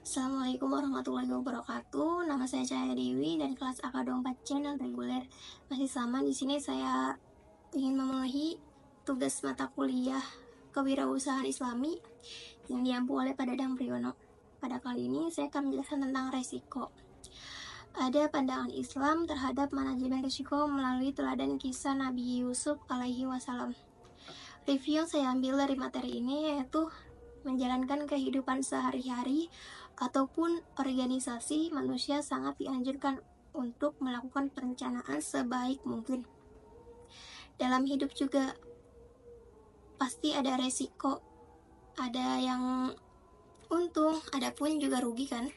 Assalamualaikum warahmatullahi wabarakatuh. Nama saya Cahaya Dewi dari kelas AK24 Channel Reguler. Masih sama di sini saya ingin memenuhi tugas mata kuliah Kewirausahaan Islami yang diampu oleh Pak Dadang Priyono. Pada kali ini saya akan menjelaskan tentang resiko. Ada pandangan Islam terhadap manajemen risiko melalui teladan kisah Nabi Yusuf alaihi wasallam. Review yang saya ambil dari materi ini yaitu menjalankan kehidupan sehari-hari ataupun organisasi, manusia sangat dianjurkan untuk melakukan perencanaan sebaik mungkin. Dalam hidup juga pasti ada resiko, ada yang untung, ada pun juga rugi kan.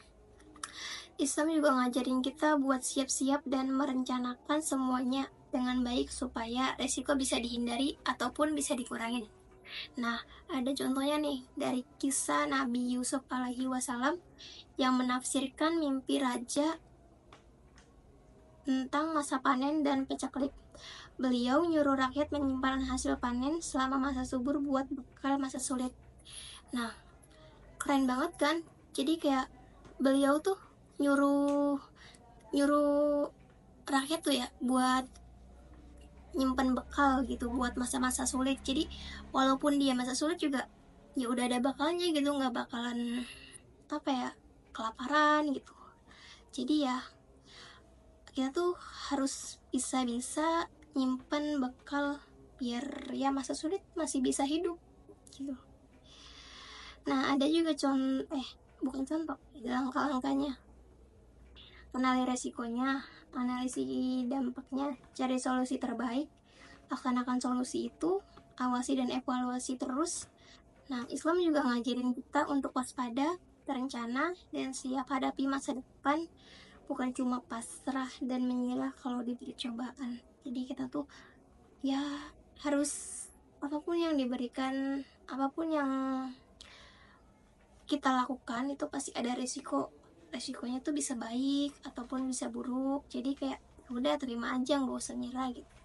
Islam juga ngajarin kita buat siap-siap dan merencanakan semuanya dengan baik supaya resiko bisa dihindari ataupun bisa dikurangin. Nah, ada contohnya nih dari kisah Nabi Yusuf alaihi wasallam yang menafsirkan mimpi raja tentang masa panen dan pacaklik. Beliau nyuruh rakyat menyimpan hasil panen selama masa subur buat bekal masa sulit. Nah, keren banget kan? Jadi kayak beliau tuh nyuruh rakyat tuh ya buat nyimpan bekal gitu buat masa-masa sulit. Jadi walaupun dia masa sulit juga ya udah ada bakalnya gitu, nggak bakalan kelaparan gitu. Jadi ya kita tuh harus bisa nyimpan bekal biar ya masa sulit masih bisa hidup gitu. Nah, ada juga bukan contoh, langkah-langkahnya. Kenali resikonya, analisis dampaknya, cari solusi terbaik, laksanakan solusi itu, awasi dan evaluasi terus. Nah, Islam juga ngajarin kita untuk waspada, berencana, dan siap hadapi masa depan, bukan cuma pasrah dan menyerah kalau diberi cobaan. Jadi kita tuh ya harus apapun yang diberikan, apapun yang kita lakukan itu pasti ada resikonya tuh bisa baik ataupun bisa buruk. Jadi kayak udah terima aja, nggak usah nyerah gitu.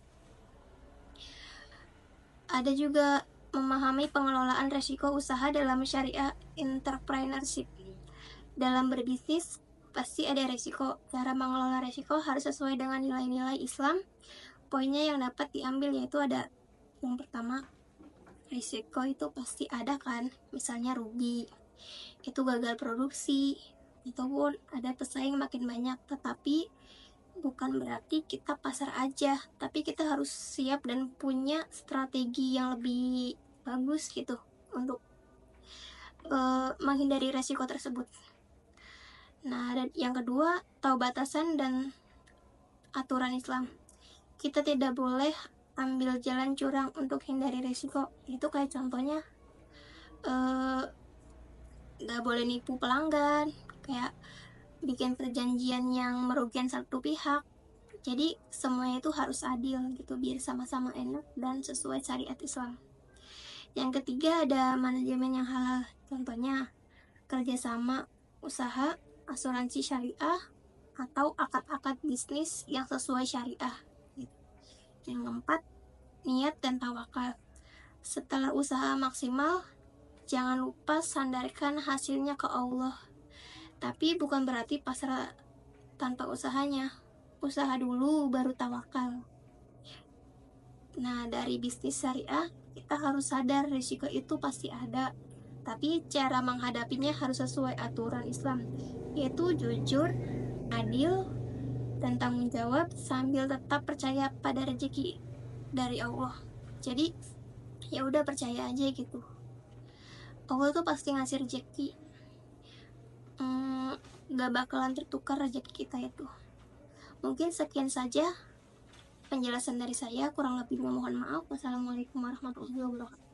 Ada juga memahami pengelolaan resiko usaha dalam syariah entrepreneurship. Dalam berbisnis pasti ada resiko. Cara mengelola resiko harus sesuai dengan nilai-nilai Islam. Poinnya yang dapat diambil yaitu ada yang pertama, risiko itu pasti ada kan, misalnya rugi, itu gagal produksi, ataupun ada pesaing makin banyak. Tetapi bukan berarti kita pasar aja, tapi kita harus siap dan punya strategi yang lebih bagus gitu untuk menghindari resiko tersebut. Nah, dan yang kedua, tahu batasan dan aturan Islam. Kita tidak boleh ambil jalan curang untuk hindari resiko. Itu kayak contohnya gak boleh nipu pelanggan, kayak bikin perjanjian yang merugikan satu pihak. Jadi semuanya itu harus adil gitu biar sama-sama enak dan sesuai syariat Islam. Yang ketiga ada manajemen yang halal, contohnya kerjasama, usaha, asuransi syariah, atau akad-akad bisnis yang sesuai syariah gitu. Yang keempat, niat dan tawakal. Setelah usaha maksimal, jangan lupa sandarkan hasilnya ke Allah. Tapi bukan berarti pasrah tanpa usahanya. Usaha dulu baru tawakal. Nah, dari bisnis syariah kita harus sadar risiko itu pasti ada, tapi cara menghadapinya harus sesuai aturan Islam, yaitu jujur, adil, dan tanggung jawab sambil tetap percaya pada rezeki dari Allah. Jadi ya udah percaya aja gitu. Allah tuh pasti ngasih rezeki. Gak bakalan tertukar rezeki kita itu. Mungkin sekian saja penjelasan dari saya, kurang lebihnya mohon maaf. Wassalamualaikum warahmatullahi wabarakatuh.